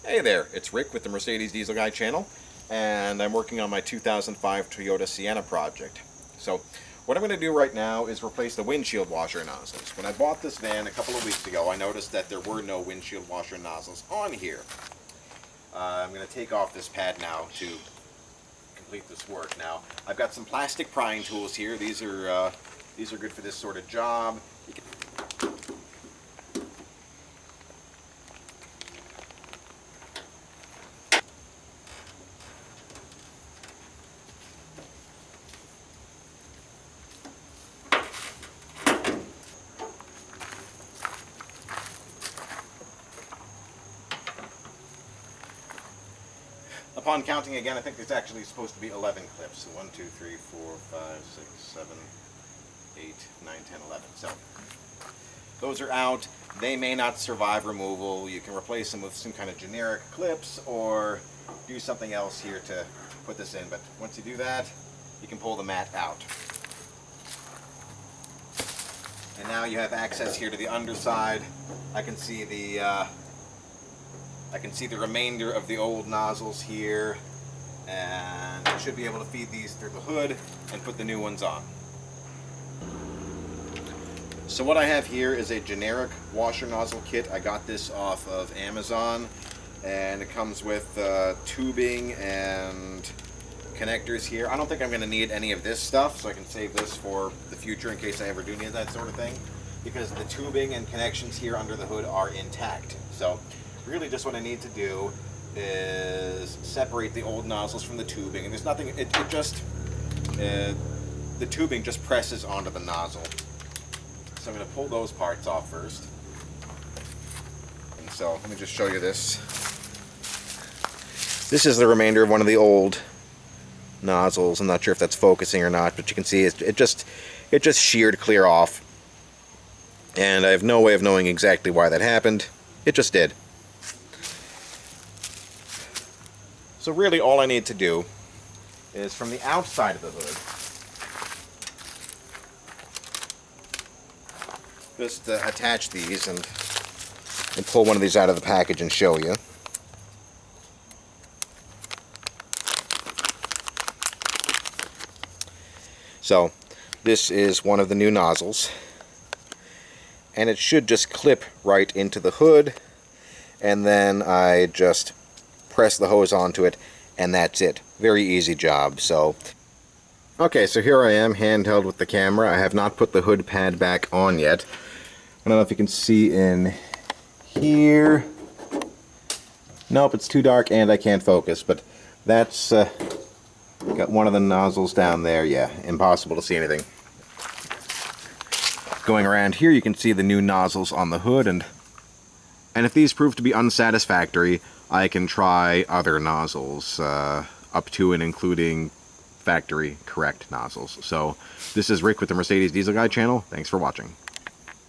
Hey there, it's Rick with the Mercedes Diesel Guy channel, and I'm working on my 2005 Toyota Sienna project. So what I'm going to do right now is replace the windshield washer nozzles. When I bought this van a couple of weeks ago, I noticed that there were no windshield washer nozzles on here. I'm going to take off this pad now to complete this work. Now, I've got some plastic prying tools here. These are good for this sort of job. Upon counting again, I think there's actually supposed to be 11 clips. So 1, 2, 3, 4, 5, 6, 7, 8, 9, 10, 11. So those are out. They may not survive removal. You can replace them with some kind of generic clips or do something else here to put this in. But once you do that, you can pull the mat out. And now you have access here to the underside. I can see the remainder of the old nozzles here, and I should be able to feed these through the hood and put the new ones on. So what I have here is a generic washer nozzle kit. I got this off of Amazon, and it comes with tubing and connectors here. I don't think I'm going to need any of this stuff, so I can save this for the future in case I ever do need that sort of thing, because the tubing and connections here under the hood are intact. So really just what I need to do is separate the old nozzles from the tubing, and there's nothing, the tubing just presses onto the nozzle. So I'm going to pull those parts off first. And so let me just show you this. This is the remainder of one of the old nozzles. I'm not sure if that's focusing or not, but you can see it just sheared clear off. And I have no way of knowing exactly why that happened. It just did. So really all I need to do is from the outside of the hood, just attach these and pull one of these out of the package and show you. So this is one of the new nozzles, and it should just clip right into the hood, and then I just press the hose onto it, and that's it. Very easy job. So okay, so here I am handheld with the camera. I have not put the hood pad back on yet. I don't know if you can see in here. Nope, it's too dark and I can't focus, but that's got one of the nozzles down there. Yeah, impossible to see anything. Going around here, you can see the new nozzles on the hood, and if these prove to be unsatisfactory, I can try other nozzles, up to and including factory correct nozzles. So this is Rick with the Mercedes Diesel Guy channel. Thanks for watching.